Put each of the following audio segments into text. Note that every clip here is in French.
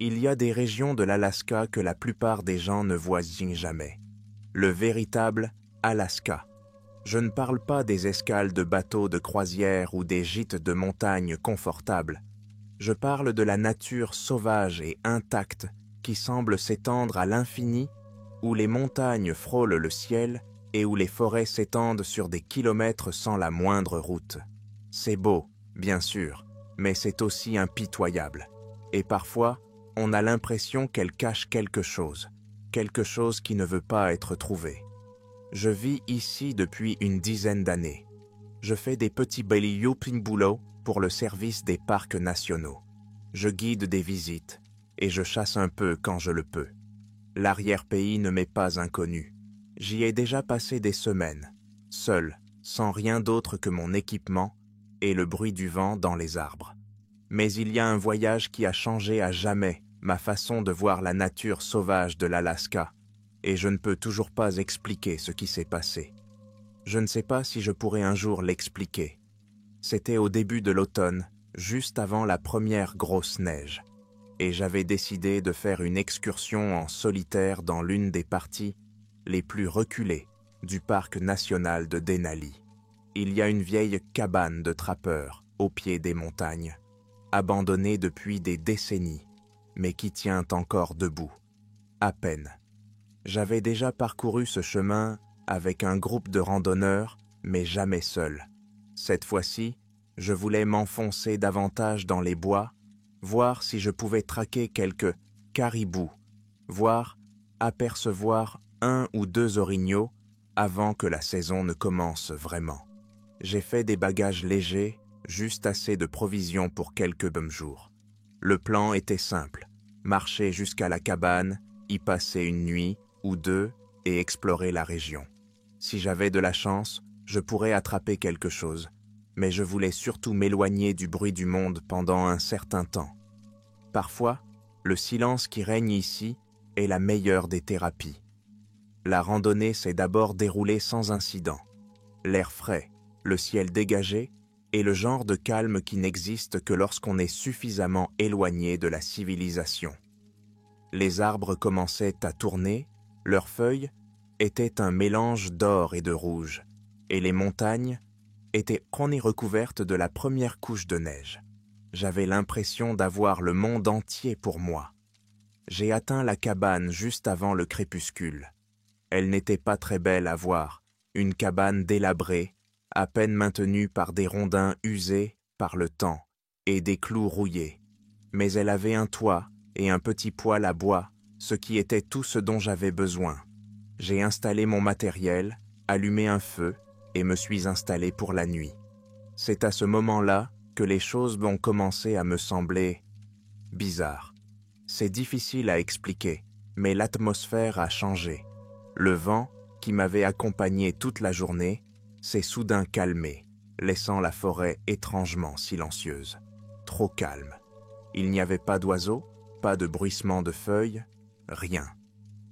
Il y a des régions de l'Alaska que la plupart des gens ne voisinent jamais. Le véritable Alaska. Je ne parle pas des escales de bateaux de croisière ou des gîtes de montagne confortables. Je parle de la nature sauvage et intacte qui semble s'étendre à l'infini, où les montagnes frôlent le ciel et où les forêts s'étendent sur des kilomètres sans la moindre route. C'est beau, bien sûr, mais c'est aussi impitoyable. Et parfois, on a l'impression qu'elle cache quelque chose qui ne veut pas être trouvé. Je vis ici depuis une dizaine d'années. Je fais des petits boulots pour le service des parcs nationaux. Je guide des visites et je chasse un peu quand je le peux. L'arrière-pays ne m'est pas inconnu. J'y ai déjà passé des semaines, seul, sans rien d'autre que mon équipement et le bruit du vent dans les arbres. Mais il y a un voyage qui a changé à jamais ma façon de voir la nature sauvage de l'Alaska, et je ne peux toujours pas expliquer ce qui s'est passé. Je ne sais pas si je pourrai un jour l'expliquer. C'était au début de l'automne, juste avant la première grosse neige, et j'avais décidé de faire une excursion en solitaire dans l'une des parties les plus reculées du parc national de Denali. Il y a une vieille cabane de trappeurs au pied des montagnes, abandonnée depuis des décennies, mais qui tient encore debout, à peine. J'avais déjà parcouru ce chemin avec un groupe de randonneurs, mais jamais seul. Cette fois-ci, je voulais m'enfoncer davantage dans les bois, voir si je pouvais traquer quelques caribous, apercevoir 1 ou 2 orignaux avant que la saison ne commence vraiment. J'ai fait des bagages légers, juste assez de provisions pour quelques bons jours. Le plan était simple, marcher jusqu'à la cabane, y passer une nuit ou 2 et explorer la région. Si j'avais de la chance, je pourrais attraper quelque chose, mais je voulais surtout m'éloigner du bruit du monde pendant un certain temps. Parfois, le silence qui règne ici est la meilleure des thérapies. La randonnée s'est d'abord déroulée sans incident. L'air frais, le ciel dégagé et le genre de calme qui n'existe que lorsqu'on est suffisamment éloigné de la civilisation. Les arbres commençaient à tourner, leurs feuilles étaient un mélange d'or et de rouge, et les montagnes étaient recouvertes de la première couche de neige. J'avais l'impression d'avoir le monde entier pour moi. J'ai atteint la cabane juste avant le crépuscule. Elle n'était pas très belle à voir, une cabane délabrée, à peine maintenue par des rondins usés par le temps et des clous rouillés. Mais elle avait un toit et un petit poêle à bois, ce qui était tout ce dont j'avais besoin. J'ai installé mon matériel, allumé un feu et me suis installé pour la nuit. C'est à ce moment-là que les choses vont commencer à me sembler bizarres. C'est difficile à expliquer, mais l'atmosphère a changé. Le vent, qui m'avait accompagné toute la journée, s'est soudain calmé, laissant la forêt étrangement silencieuse. Trop calme. Il n'y avait pas d'oiseaux, pas de bruissement de feuilles, rien.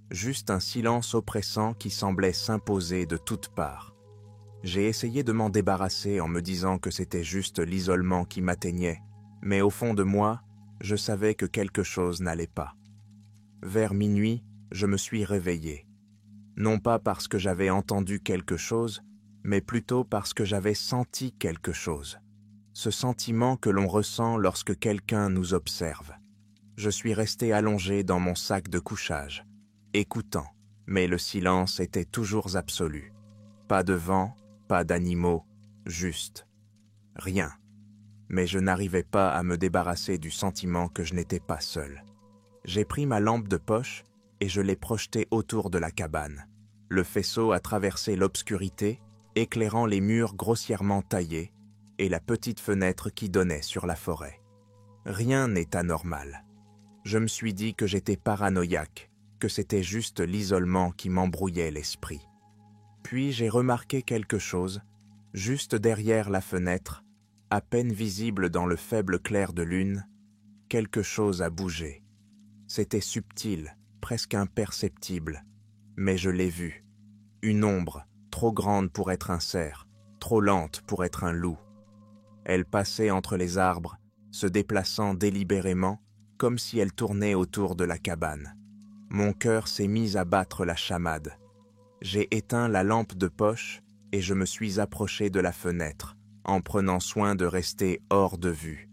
Juste un silence oppressant qui semblait s'imposer de toutes parts. J'ai essayé de m'en débarrasser en me disant que c'était juste l'isolement qui m'atteignait, mais au fond de moi, je savais que quelque chose n'allait pas. Vers minuit, je me suis réveillé. Non pas parce que j'avais entendu quelque chose, mais plutôt parce que j'avais senti quelque chose. Ce sentiment que l'on ressent lorsque quelqu'un nous observe. Je suis resté allongé dans mon sac de couchage, écoutant, mais le silence était toujours absolu. Pas de vent, pas d'animaux, juste rien. Mais je n'arrivais pas à me débarrasser du sentiment que je n'étais pas seul. J'ai pris ma lampe de poche et je l'ai projetée autour de la cabane. Le faisceau a traversé l'obscurité, éclairant les murs grossièrement taillés et la petite fenêtre qui donnait sur la forêt. Rien n'est anormal. Je me suis dit que j'étais paranoïaque, que c'était juste l'isolement qui m'embrouillait l'esprit. Puis j'ai remarqué quelque chose, juste derrière la fenêtre, à peine visible dans le faible clair de lune, quelque chose a bougé. C'était subtil, presque imperceptible, mais je l'ai vu. Une ombre, trop grande pour être un cerf, trop lente pour être un loup. Elle passait entre les arbres, se déplaçant délibérément, comme si elle tournait autour de la cabane. Mon cœur s'est mis à battre la chamade. J'ai éteint la lampe de poche et je me suis approché de la fenêtre, en prenant soin de rester hors de vue.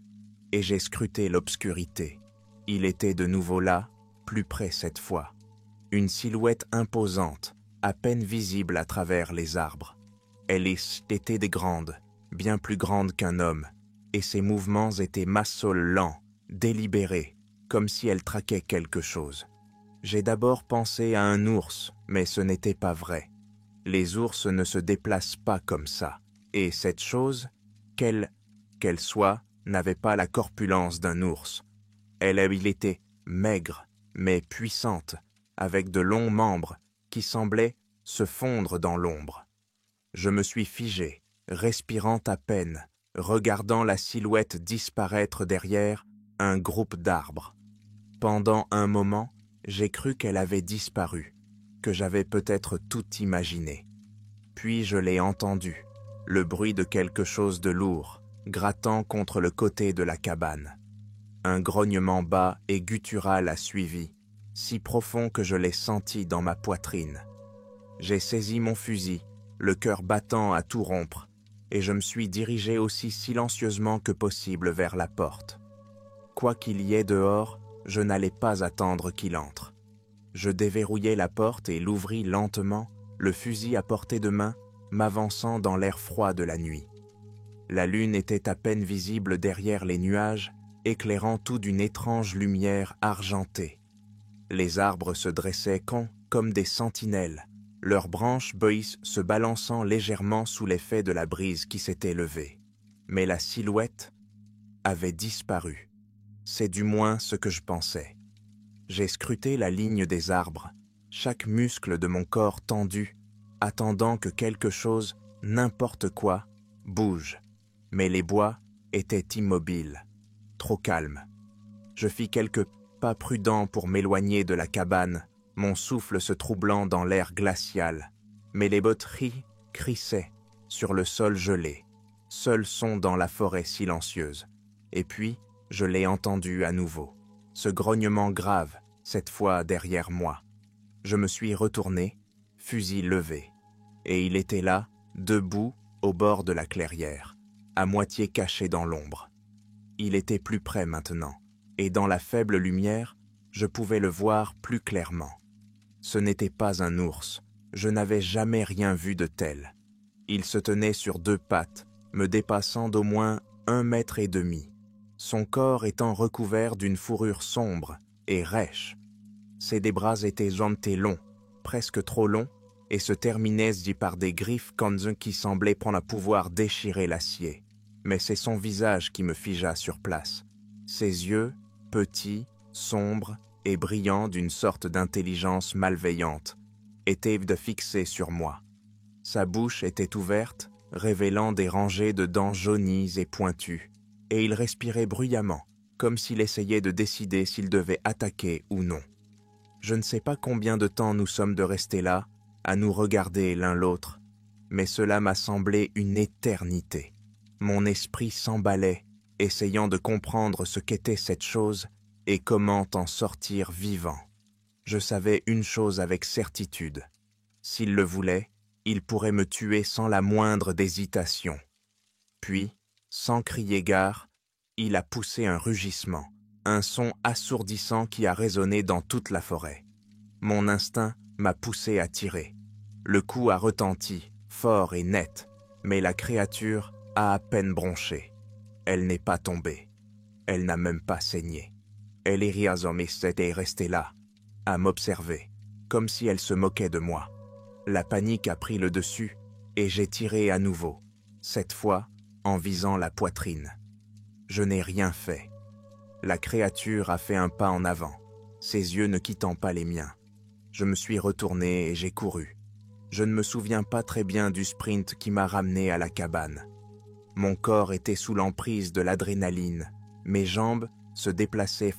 Et j'ai scruté l'obscurité. Il était de nouveau là, plus près cette fois. Une silhouette imposante, à peine visible à travers les arbres. Elle était des grandes, bien plus grande qu'un homme, et ses mouvements étaient massols lents, délibérés, comme si elle traquait quelque chose. J'ai d'abord pensé à un ours, mais ce n'était pas vrai. Les ours ne se déplacent pas comme ça, et cette chose, qu'elle soit, n'avait pas la corpulence d'un ours. Elle était maigre, mais puissante, avec de longs membres qui semblaient se fondre dans l'ombre. Je me suis figé, respirant à peine, regardant la silhouette disparaître derrière un groupe d'arbres. Pendant un moment, j'ai cru qu'elle avait disparu, que j'avais peut-être tout imaginé. Puis je l'ai entendu, le bruit de quelque chose de lourd, grattant contre le côté de la cabane. Un grognement bas et guttural a suivi, si profond que je l'ai senti dans ma poitrine. J'ai saisi mon fusil, le cœur battant à tout rompre, et je me suis dirigé aussi silencieusement que possible vers la porte. Quoi qu'il y ait dehors, je n'allais pas attendre qu'il entre. Je déverrouillai la porte et l'ouvris lentement, le fusil à portée de main, m'avançant dans l'air froid de la nuit. La lune était à peine visible derrière les nuages, éclairant tout d'une étrange lumière argentée. Les arbres se dressaient comme des sentinelles, leurs branches beuilles se balançant légèrement sous l'effet de la brise qui s'était levée. Mais la silhouette avait disparu. C'est du moins ce que je pensais. J'ai scruté la ligne des arbres, chaque muscle de mon corps tendu, attendant que quelque chose, n'importe quoi, bouge. Mais les bois étaient immobiles, trop calmes. Je fis quelques pas prudents pour m'éloigner de la cabane, mon souffle se troublant dans l'air glacial. Mais les botteries crissaient sur le sol gelé, seul son dans la forêt silencieuse. Et puis, je l'ai entendu à nouveau, ce grognement grave, cette fois derrière moi. Je me suis retourné, fusil levé, et il était là, debout, au bord de la clairière, à moitié caché dans l'ombre. Il était plus près maintenant, et dans la faible lumière, je pouvais le voir plus clairement. Ce n'était pas un ours, je n'avais jamais rien vu de tel. Il se tenait sur deux pattes, me dépassant d'au moins 1,5 m, son corps étant recouvert d'une fourrure sombre et rêche. Ses deux bras étaient jointés longs, presque trop longs, et se terminaient par des griffes qui semblaient prendre à pouvoir déchirer l'acier. Mais c'est son visage qui me figea sur place. Ses yeux, petits, sombres et brillants d'une sorte d'intelligence malveillante, étaient fixés sur moi. Sa bouche était ouverte, révélant des rangées de dents jaunies et pointues, et il respirait bruyamment, comme s'il essayait de décider s'il devait attaquer ou non. Je ne sais pas combien de temps nous sommes de rester là, à nous regarder l'un l'autre, mais cela m'a semblé une éternité. Mon esprit s'emballait, essayant de comprendre ce qu'était cette chose et comment en sortir vivant. Je savais une chose avec certitude. S'il le voulait, il pourrait me tuer sans la moindre hésitation. Puis, sans crier gare, il a poussé un rugissement, un son assourdissant qui a résonné dans toute la forêt. Mon instinct m'a poussé à tirer. Le coup a retenti, fort et net, mais la créature a à peine bronché. Elle n'est pas tombée. Elle n'a même pas saigné. Elle était restée là, à m'observer, comme si elle se moquait de moi. La panique a pris le dessus et j'ai tiré à nouveau, cette fois en visant la poitrine. Je n'ai rien fait. La créature a fait un pas en avant, ses yeux ne quittant pas les miens. Je me suis retourné et j'ai couru. Je ne me souviens pas très bien du sprint qui m'a ramené à la cabane. Mon corps était sous l'emprise de l'adrénaline. Mes jambes se déplaçaient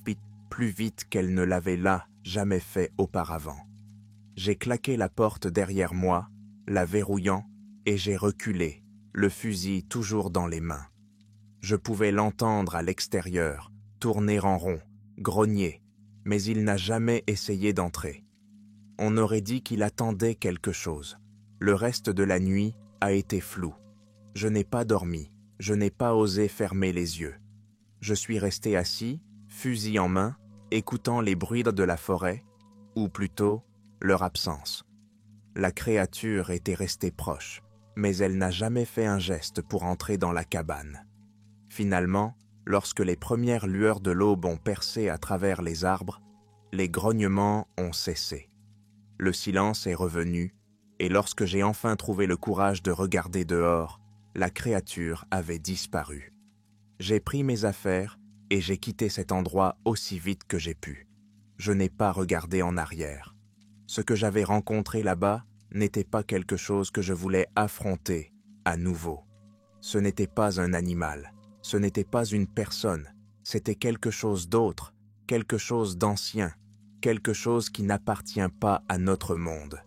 plus vite qu'elles ne l'avaient là jamais fait auparavant. J'ai claqué la porte derrière moi, la verrouillant, et j'ai reculé, le fusil toujours dans les mains. Je pouvais l'entendre à l'extérieur, tourner en rond, grogné, mais il n'a jamais essayé d'entrer. On aurait dit qu'il attendait quelque chose. Le reste de la nuit a été flou. Je n'ai pas dormi, je n'ai pas osé fermer les yeux. Je suis resté assis, fusil en main, écoutant les bruits de la forêt, ou plutôt, leur absence. La créature était restée proche, mais elle n'a jamais fait un geste pour entrer dans la cabane. Finalement, lorsque les premières lueurs de l'aube ont percé à travers les arbres, les grognements ont cessé. Le silence est revenu, et lorsque j'ai enfin trouvé le courage de regarder dehors, la créature avait disparu. J'ai pris mes affaires et j'ai quitté cet endroit aussi vite que j'ai pu. Je n'ai pas regardé en arrière. Ce que j'avais rencontré là-bas n'était pas quelque chose que je voulais affronter à nouveau. Ce n'était pas un animal, ce n'était pas une personne, c'était quelque chose d'autre, quelque chose d'ancien, quelque chose qui n'appartient pas à notre monde.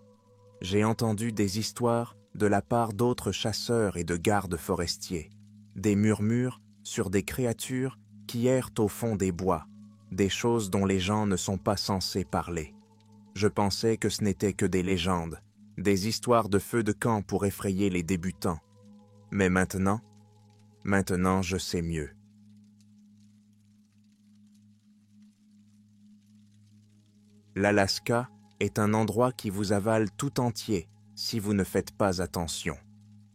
J'ai entendu des histoires de la part d'autres chasseurs et de gardes forestiers, des murmures sur des créatures qui errent au fond des bois, des choses dont les gens ne sont pas censés parler. Je pensais que ce n'étaient que des légendes, des histoires de feux de camp pour effrayer les débutants. Mais maintenant je sais mieux. L'Alaska est un endroit qui vous avale tout entier si vous ne faites pas attention.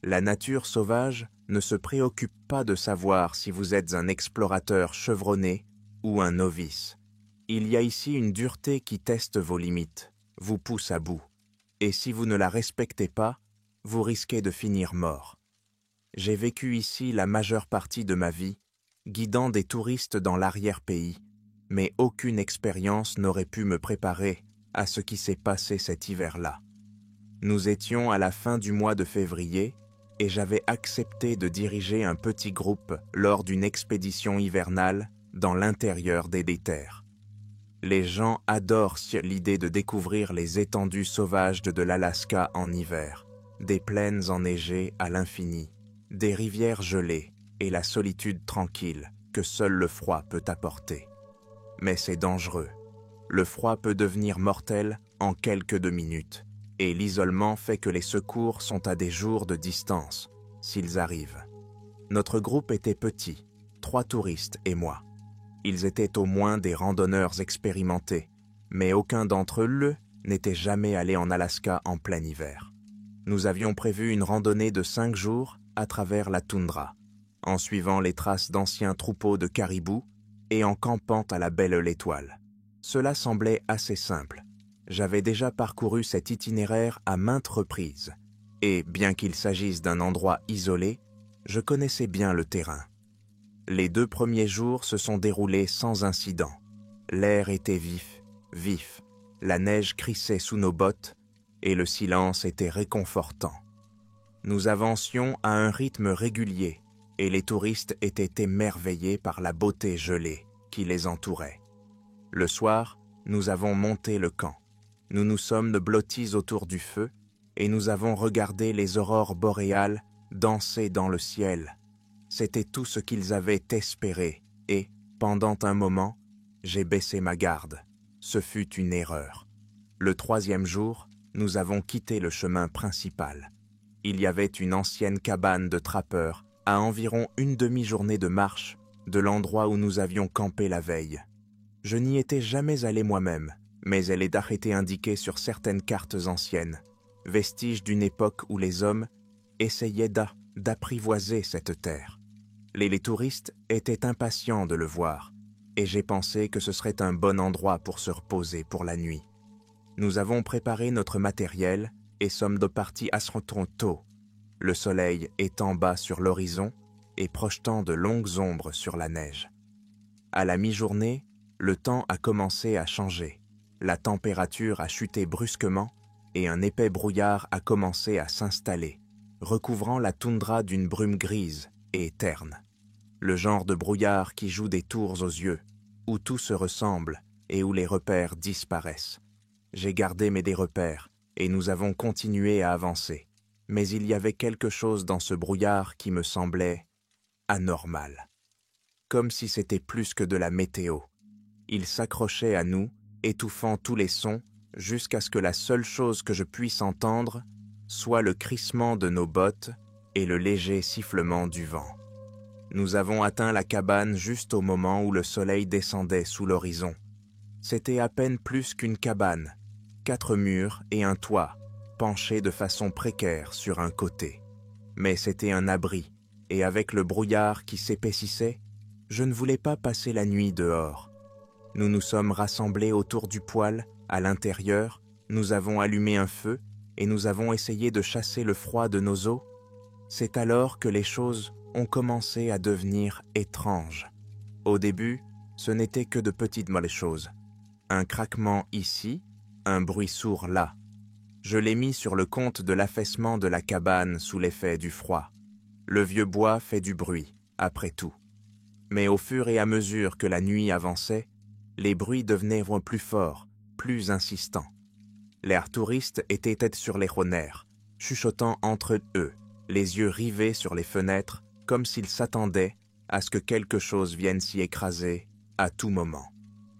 La nature sauvage ne se préoccupe pas de savoir si vous êtes un explorateur chevronné ou un novice. Il y a ici une dureté qui teste vos limites, vous pousse à bout. Et si vous ne la respectez pas, vous risquez de finir mort. J'ai vécu ici la majeure partie de ma vie, guidant des touristes dans l'arrière-pays, mais aucune expérience n'aurait pu me préparer à ce qui s'est passé cet hiver-là. Nous étions à la fin du mois de février et j'avais accepté de diriger un petit groupe lors d'une expédition hivernale dans l'intérieur des déterres. Les gens adorent l'idée de découvrir les étendues sauvages de l'Alaska en hiver, des plaines enneigées à l'infini, des rivières gelées et la solitude tranquille que seul le froid peut apporter. Mais c'est dangereux. Le froid peut devenir mortel en quelques minutes, et l'isolement fait que les secours sont à des jours de distance, s'ils arrivent. Notre groupe était petit, 3 touristes et moi. Ils étaient au moins des randonneurs expérimentés, mais aucun d'entre eux n'était jamais allé en Alaska en plein hiver. Nous avions prévu une randonnée de 5 jours à travers la toundra, en suivant les traces d'anciens troupeaux de caribous et en campant à la belle l'étoile. Cela semblait assez simple. J'avais déjà parcouru cet itinéraire à maintes reprises, et bien qu'il s'agisse d'un endroit isolé, je connaissais bien le terrain. Les 2 premiers jours se sont déroulés sans incident. L'air était vif, la neige crissait sous nos bottes, et le silence était réconfortant. Nous avancions à un rythme régulier, et les touristes étaient émerveillés par la beauté gelée qui les entourait. Le soir, nous avons monté le camp. Nous nous sommes blottis autour du feu, et nous avons regardé les aurores boréales danser dans le ciel. C'était tout ce qu'ils avaient espéré, et, pendant un moment, j'ai baissé ma garde. Ce fut une erreur. Le 3e jour, nous avons quitté le chemin principal. Il y avait une ancienne cabane de trappeurs à environ une demi-journée de marche de l'endroit où nous avions campé la veille. Je n'y étais jamais allé moi-même, mais elle est arrêtée indiquée sur certaines cartes anciennes, vestiges d'une époque où les hommes essayaient d'apprivoiser cette terre. Les touristes étaient impatients de le voir, et j'ai pensé que ce serait un bon endroit pour se reposer pour la nuit. Nous avons préparé notre matériel et sommes partis à tôt, le soleil étant bas sur l'horizon et projetant de longues ombres sur la neige. À la mi-journée, le temps a commencé à changer. La température a chuté brusquement et un épais brouillard a commencé à s'installer, recouvrant la toundra d'une brume grise et terne. Le genre de brouillard qui joue des tours aux yeux, où tout se ressemble et où les repères disparaissent. J'ai gardé des repères et nous avons continué à avancer, mais il y avait quelque chose dans ce brouillard qui me semblait anormal, comme si c'était plus que de la météo. Il s'accrochait à nous, étouffant tous les sons, jusqu'à ce que la seule chose que je puisse entendre soit le crissement de nos bottes et le léger sifflement du vent. Nous avons atteint la cabane juste au moment où le soleil descendait sous l'horizon. C'était à peine plus qu'une cabane, 4 murs et un toit, penchés de façon précaire sur un côté. Mais c'était un abri, et avec le brouillard qui s'épaississait, je ne voulais pas passer la nuit dehors. Nous nous sommes rassemblés autour du poêle, à l'intérieur, nous avons allumé un feu et nous avons essayé de chasser le froid de nos os. C'est alors que les choses ont commencé à devenir étranges. Au début, ce n'était que de petites molles choses. Un craquement ici, un bruit sourd là. Je l'ai mis sur le compte de l'affaissement de la cabane sous l'effet du froid. Le vieux bois fait du bruit, après tout. Mais au fur et à mesure que la nuit avançait, les bruits devenaient plus forts, plus insistants. Les touristes étaient tête sur les ronères, chuchotant entre eux, les yeux rivés sur les fenêtres, comme s'ils s'attendaient à ce que quelque chose vienne s'y écraser à tout moment.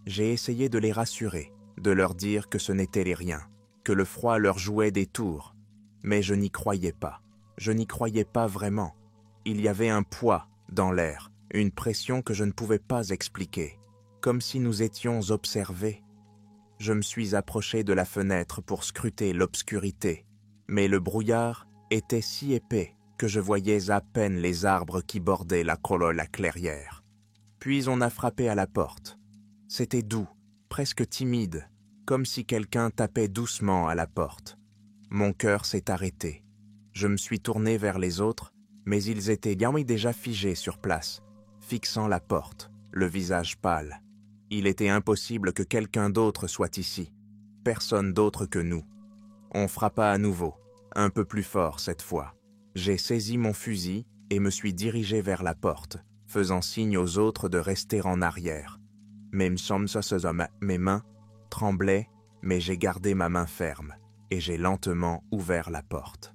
J'ai essayé de les rassurer, de leur dire que ce n'était les riens, que le froid leur jouait des tours, mais je n'y croyais pas. Je n'y croyais pas vraiment. Il y avait un poids dans l'air, une pression que je ne pouvais pas expliquer, comme si nous étions observés. Je me suis approché de la fenêtre pour scruter l'obscurité, mais le brouillard était si épais que je voyais à peine les arbres qui bordaient la clairière. Puis on a frappé à la porte. C'était doux, presque timide, comme si quelqu'un tapait doucement à la porte. Mon cœur s'est arrêté. Je me suis tourné vers les autres, mais ils étaient déjà figés sur place, fixant la porte, le visage pâle. Il était impossible que quelqu'un d'autre soit ici, personne d'autre que nous. On frappa à nouveau, un peu plus fort cette fois. J'ai saisi mon fusil et me suis dirigé vers la porte, faisant signe aux autres de rester en arrière. Mes mains tremblaient, mais j'ai gardé ma main ferme et j'ai lentement ouvert la porte.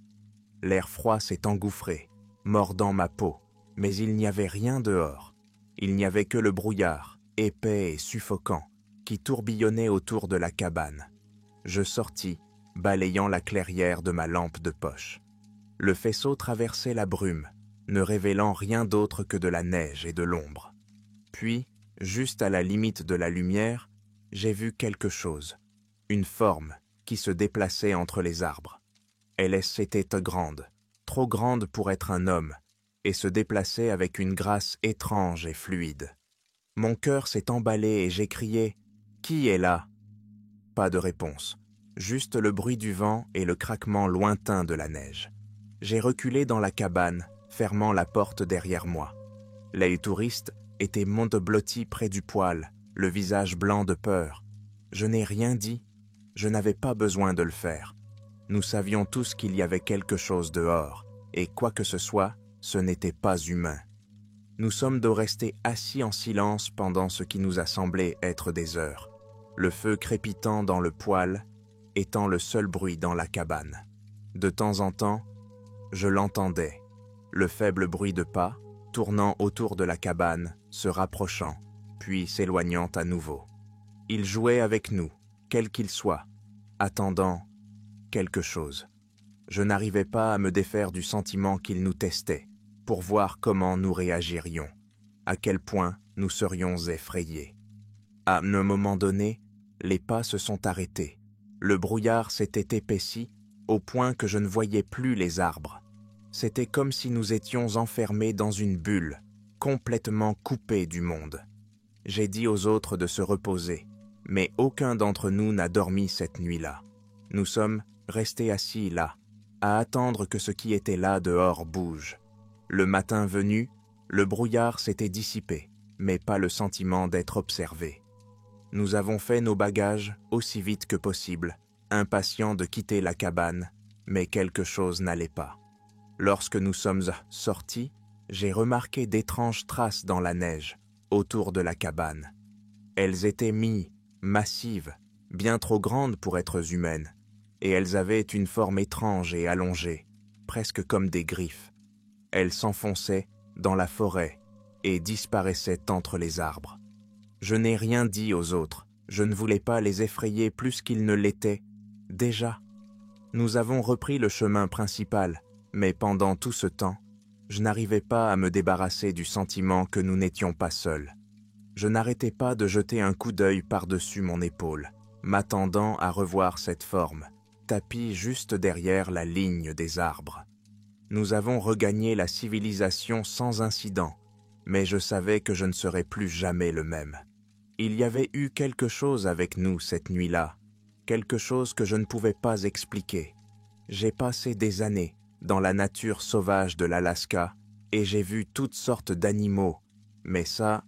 L'air froid s'est engouffré, mordant ma peau, mais il n'y avait rien dehors. Il n'y avait que le brouillard, épais et suffocant, qui tourbillonnait autour de la cabane. Je sortis, balayant la clairière de ma lampe de poche. Le faisceau traversait la brume, ne révélant rien d'autre que de la neige et de l'ombre. Puis, juste à la limite de la lumière, j'ai vu quelque chose, une forme qui se déplaçait entre les arbres. Elle était grande, trop grande pour être un homme, et se déplaçait avec une grâce étrange et fluide. Mon cœur s'est emballé et j'ai crié « Qui est là ?» Pas de réponse, juste le bruit du vent et le craquement lointain de la neige. J'ai reculé dans la cabane, fermant la porte derrière moi. Les touristes étaient blottis près du poêle, le visage blanc de peur. Je n'ai rien dit, je n'avais pas besoin de le faire. Nous savions tous qu'il y avait quelque chose dehors, et quoi que ce soit, ce n'était pas humain. Nous sommes restés assis en silence pendant ce qui nous a semblé être des heures, le feu crépitant dans le poêle étant le seul bruit dans la cabane. De temps en temps, je l'entendais, le faible bruit de pas, tournant autour de la cabane, se rapprochant, puis s'éloignant à nouveau. Il jouait avec nous, quel qu'il soit, attendant quelque chose. Je n'arrivais pas à me défaire du sentiment qu'il nous testait, pour voir comment nous réagirions, à quel point nous serions effrayés. À un moment donné, les pas se sont arrêtés. Le brouillard s'était épaissi au point que je ne voyais plus les arbres. C'était comme si nous étions enfermés dans une bulle, complètement coupés du monde. J'ai dit aux autres de se reposer, mais aucun d'entre nous n'a dormi cette nuit-là. Nous sommes restés assis là, à attendre que ce qui était là dehors bouge. Le matin venu, le brouillard s'était dissipé, mais pas le sentiment d'être observé. Nous avons fait nos bagages aussi vite que possible, impatients de quitter la cabane, mais quelque chose n'allait pas. Lorsque nous sommes sortis, j'ai remarqué d'étranges traces dans la neige, autour de la cabane. Elles étaient massives, bien trop grandes pour être humaines, et elles avaient une forme étrange et allongée, presque comme des griffes. Elles s'enfonçaient dans la forêt et disparaissaient entre les arbres. Je n'ai rien dit aux autres, je ne voulais pas les effrayer plus qu'ils ne l'étaient. Déjà, nous avons repris le chemin principal, mais pendant tout ce temps, je n'arrivais pas à me débarrasser du sentiment que nous n'étions pas seuls. Je n'arrêtais pas de jeter un coup d'œil par-dessus mon épaule, m'attendant à revoir cette forme, tapie juste derrière la ligne des arbres. Nous avons regagné la civilisation sans incident, mais je savais que je ne serais plus jamais le même. Il y avait eu quelque chose avec nous cette nuit-là, quelque chose que je ne pouvais pas expliquer. J'ai passé des années dans la nature sauvage de l'Alaska et j'ai vu toutes sortes d'animaux, mais ça,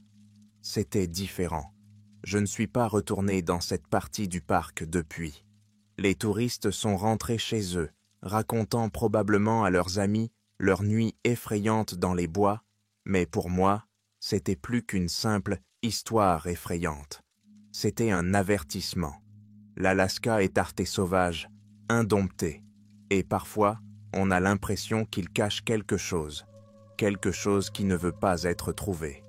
c'était différent. Je ne suis pas retourné dans cette partie du parc depuis. Les touristes sont rentrés chez eux, racontant probablement à leurs amis leur nuit effrayante dans les bois, mais pour moi, c'était plus qu'une simple histoire effrayante. C'était un avertissement. L'Alaska est arte sauvage, indompté, et parfois, on a l'impression qu'il cache quelque chose qui ne veut pas être trouvé.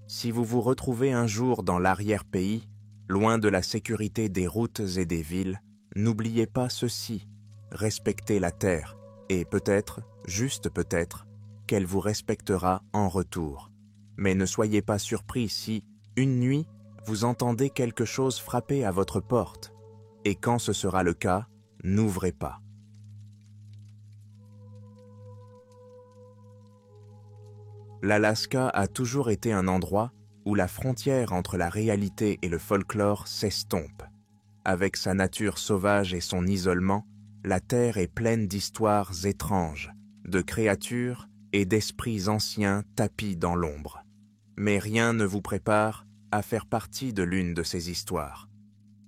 Si vous vous retrouvez un jour dans l'arrière-pays, loin de la sécurité des routes et des villes, n'oubliez pas ceci, respectez la terre, et peut-être, juste peut-être, qu'elle vous respectera en retour. Mais ne soyez pas surpris si, une nuit, vous entendez quelque chose frapper à votre porte, et quand ce sera le cas, n'ouvrez pas. L'Alaska a toujours été un endroit où la frontière entre la réalité et le folklore s'estompe. Avec sa nature sauvage et son isolement, la Terre est pleine d'histoires étranges, de créatures et d'esprits anciens tapis dans l'ombre. Mais rien ne vous prépare à faire partie de l'une de ces histoires.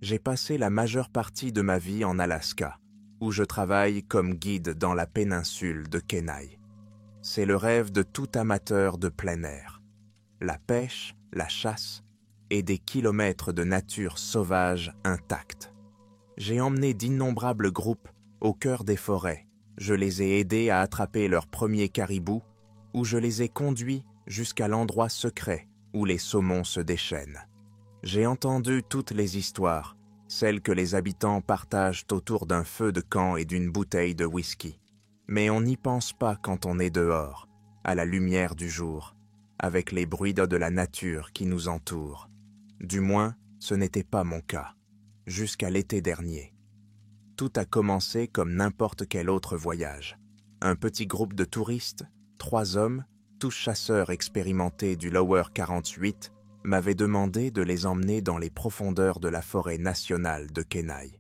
J'ai passé la majeure partie de ma vie en Alaska, où je travaille comme guide dans la péninsule de Kenai. C'est le rêve de tout amateur de plein air. La pêche, la chasse et des kilomètres de nature sauvage intacte. J'ai emmené d'innombrables groupes au cœur des forêts. Je les ai aidés à attraper leur premier caribou ou je les ai conduits jusqu'à l'endroit secret où les saumons se déchaînent. J'ai entendu toutes les histoires, celles que les habitants partagent autour d'un feu de camp et d'une bouteille de whisky. Mais on n'y pense pas quand on est dehors, à la lumière du jour, avec les bruits de la nature qui nous entoure. Du moins, ce n'était pas mon cas, jusqu'à l'été dernier. Tout a commencé comme n'importe quel autre voyage. Un petit groupe de touristes, 3 hommes, tous chasseurs expérimentés du Lower 48, m'avaient demandé de les emmener dans les profondeurs de la forêt nationale de Kenai.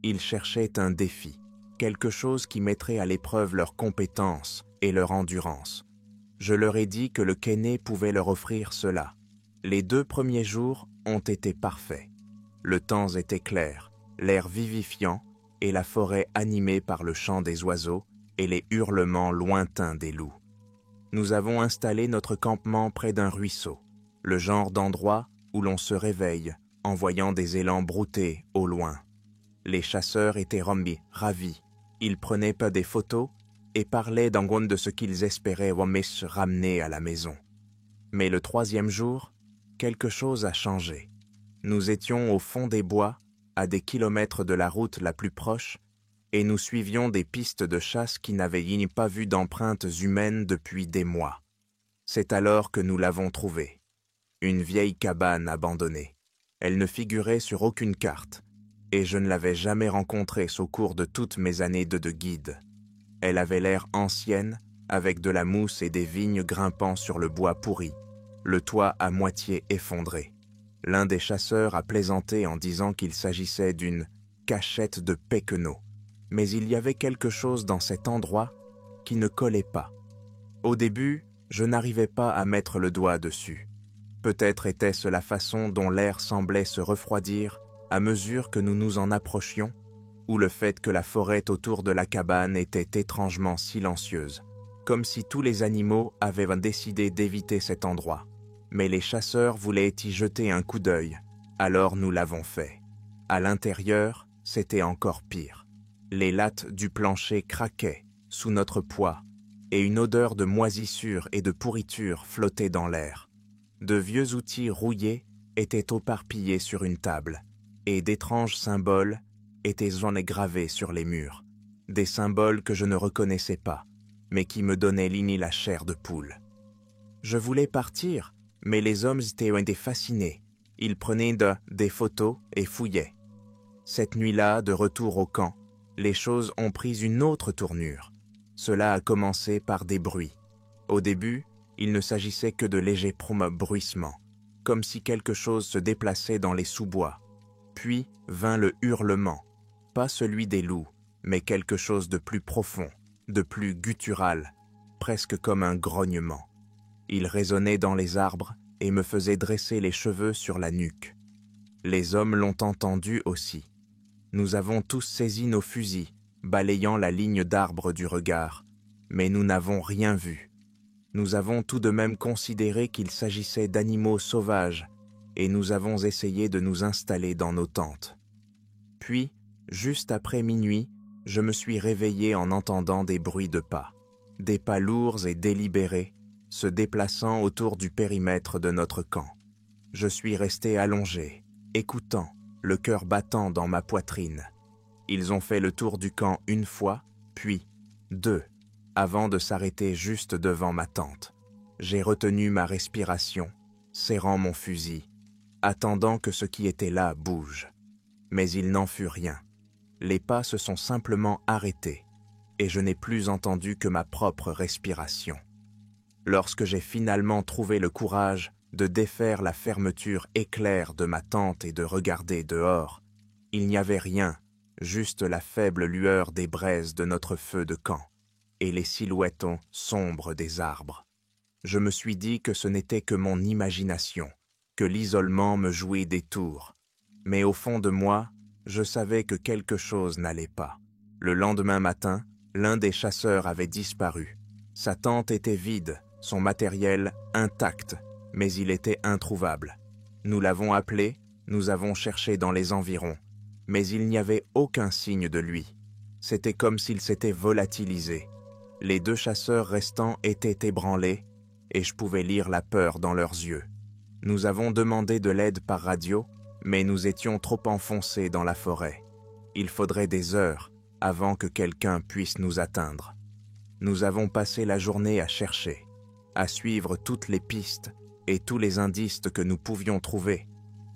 Ils cherchaient un défi, quelque chose qui mettrait à l'épreuve leurs compétences et leur endurance. Je leur ai dit que le Kenai pouvait leur offrir cela. Les 2 premiers jours ont été parfaits. Le temps était clair, l'air vivifiant et la forêt animée par le chant des oiseaux et les hurlements lointains des loups. Nous avons installé notre campement près d'un ruisseau, le genre d'endroit où l'on se réveille en voyant des élans brouter au loin. Les chasseurs étaient ravis. Ils prenaient pas des photos et parlaient d'angon de ce qu'ils espéraient ramener à la maison. Mais le 3e jour, quelque chose a changé. Nous étions au fond des bois, à des kilomètres de la route la plus proche, et nous suivions des pistes de chasse qui n'avaient pas vu d'empreintes humaines depuis des mois. C'est alors que nous l'avons trouvée. Une vieille cabane abandonnée. Elle ne figurait sur aucune carte, et je ne l'avais jamais rencontrée au cours de toutes mes années de guide. Elle avait l'air ancienne, avec de la mousse et des vignes grimpant sur le bois pourri, le toit à moitié effondré. L'un des chasseurs a plaisanté en disant qu'il s'agissait d'une cachette de Péquenot, mais il y avait quelque chose dans cet endroit qui ne collait pas. Au début, je n'arrivais pas à mettre le doigt dessus. Peut-être était-ce la façon dont l'air semblait se refroidir à mesure que nous nous en approchions, ou le fait que la forêt autour de la cabane était étrangement silencieuse, comme si tous les animaux avaient décidé d'éviter cet endroit. Mais les chasseurs voulaient y jeter un coup d'œil, alors nous l'avons fait. À l'intérieur, c'était encore pire. Les lattes du plancher craquaient sous notre poids, et une odeur de moisissure et de pourriture flottait dans l'air. De vieux outils rouillés étaient éparpillés sur une table, et d'étranges symboles étaient gravés sur les murs, des symboles que je ne reconnaissais pas, mais qui me donnaient la chair de poule. Je voulais partir, mais les hommes étaient fascinés. Ils prenaient des photos et fouillaient. Cette nuit-là, de retour au camp, les choses ont pris une autre tournure. Cela a commencé par des bruits. Au début, il ne s'agissait que de légers bruissements, comme si quelque chose se déplaçait dans les sous-bois. Puis vint le hurlement, pas celui des loups, mais quelque chose de plus profond, de plus guttural, presque comme un grognement. Il résonnait dans les arbres et me faisait dresser les cheveux sur la nuque. Les hommes l'ont entendu aussi. Nous avons tous saisi nos fusils, balayant la ligne d'arbres du regard, mais nous n'avons rien vu. Nous avons tout de même considéré qu'il s'agissait d'animaux sauvages, et nous avons essayé de nous installer dans nos tentes. Puis, juste après minuit, je me suis réveillé en entendant des bruits de pas lourds et délibérés, se déplaçant autour du périmètre de notre camp. Je suis resté allongé, écoutant, le cœur battant dans ma poitrine. Ils ont fait le tour du camp une fois, puis deux, avant de s'arrêter juste devant ma tente. J'ai retenu ma respiration, serrant mon fusil, attendant que ce qui était là bouge. Mais il n'en fut rien. Les pas se sont simplement arrêtés, et je n'ai plus entendu que ma propre respiration. Lorsque j'ai finalement trouvé le courage de défaire la fermeture éclair de ma tente et de regarder dehors, il n'y avait rien, juste la faible lueur des braises de notre feu de camp et les silhouettes sombres des arbres. Je me suis dit que ce n'était que mon imagination, que l'isolement me jouait des tours. Mais au fond de moi, je savais que quelque chose n'allait pas. Le lendemain matin, l'un des chasseurs avait disparu. Sa tente était vide, son matériel intact, mais il était introuvable. Nous l'avons appelé, nous avons cherché dans les environs, mais il n'y avait aucun signe de lui. C'était comme s'il s'était volatilisé. Les deux chasseurs restants étaient ébranlés, et je pouvais lire la peur dans leurs yeux. Nous avons demandé de l'aide par radio, mais nous étions trop enfoncés dans la forêt. Il faudrait des heures avant que quelqu'un puisse nous atteindre. Nous avons passé la journée à chercher, à suivre toutes les pistes et tous les indices que nous pouvions trouver,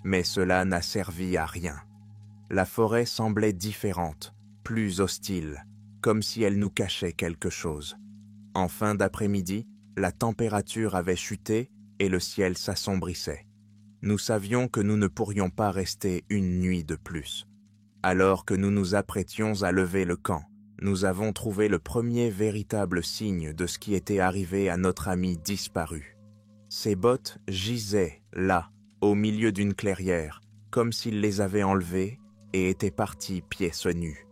mais cela n'a servi à rien. La forêt semblait différente, plus hostile, comme si elle nous cachait quelque chose. En fin d'après-midi, la température avait chuté et le ciel s'assombrissait. Nous savions que nous ne pourrions pas rester une nuit de plus. Alors que nous nous apprêtions à lever le camp, nous avons trouvé le premier véritable signe de ce qui était arrivé à notre ami disparu. Ses bottes gisaient là, au milieu d'une clairière, comme s'il les avait enlevées et était parti pieds nus.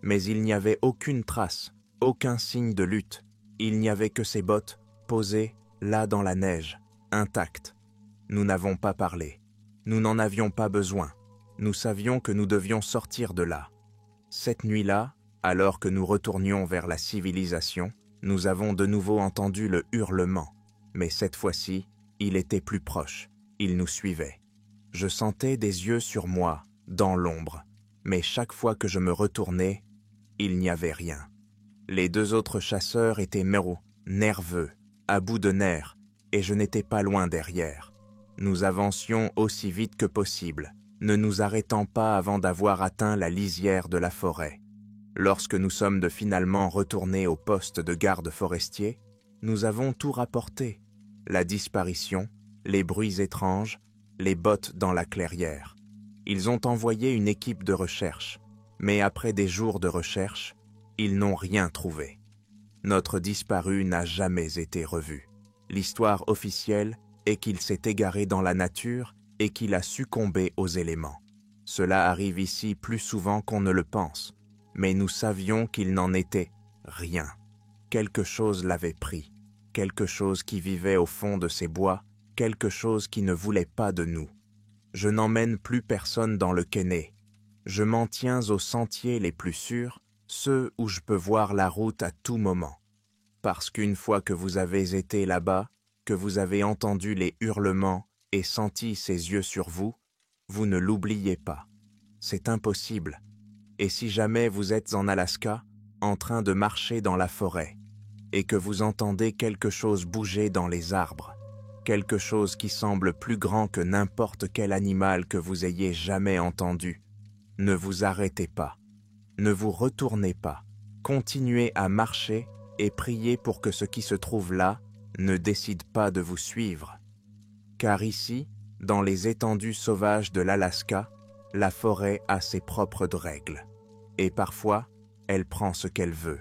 Mais il n'y avait aucune trace, aucun signe de lutte. Il n'y avait que ses bottes, posées là dans la neige, intactes. Nous n'avons pas parlé. Nous n'en avions pas besoin. Nous savions que nous devions sortir de là. Cette nuit-là, alors que nous retournions vers la civilisation, nous avons de nouveau entendu le hurlement. Mais cette fois-ci, il était plus proche. Il nous suivait. Je sentais des yeux sur moi, dans l'ombre. Mais chaque fois que je me retournais, il n'y avait rien. Les deux autres chasseurs étaient nerveux, à bout de nerfs, et je n'étais pas loin derrière. Nous avancions aussi vite que possible, ne nous arrêtant pas avant d'avoir atteint la lisière de la forêt. Lorsque nous sommes finalement retournés au poste de garde forestier, nous avons tout rapporté. La disparition, les bruits étranges, les bottes dans la clairière. Ils ont envoyé une équipe de recherche, mais après des jours de recherche, ils n'ont rien trouvé. Notre disparu n'a jamais été revu. L'histoire officielle est qu'il s'est égaré dans la nature et qu'il a succombé aux éléments. Cela arrive ici plus souvent qu'on ne le pense, mais nous savions qu'il n'en était rien. Quelque chose l'avait pris, quelque chose qui vivait au fond de ces bois, quelque chose qui ne voulait pas de nous. Je n'emmène plus personne dans le Kenney. Je m'en tiens aux sentiers les plus sûrs, ceux où je peux voir la route à tout moment. Parce qu'une fois que vous avez été là-bas, que vous avez entendu les hurlements et senti ses yeux sur vous, vous ne l'oubliez pas. C'est impossible. Et si jamais vous êtes en Alaska, en train de marcher dans la forêt, et que vous entendez quelque chose bouger dans les arbres, quelque chose qui semble plus grand que n'importe quel animal que vous ayez jamais entendu, ne vous arrêtez pas, ne vous retournez pas, continuez à marcher et priez pour que ce qui se trouve là ne décide pas de vous suivre. Car ici, dans les étendues sauvages de l'Alaska, la forêt a ses propres règles, et parfois, elle prend ce qu'elle veut.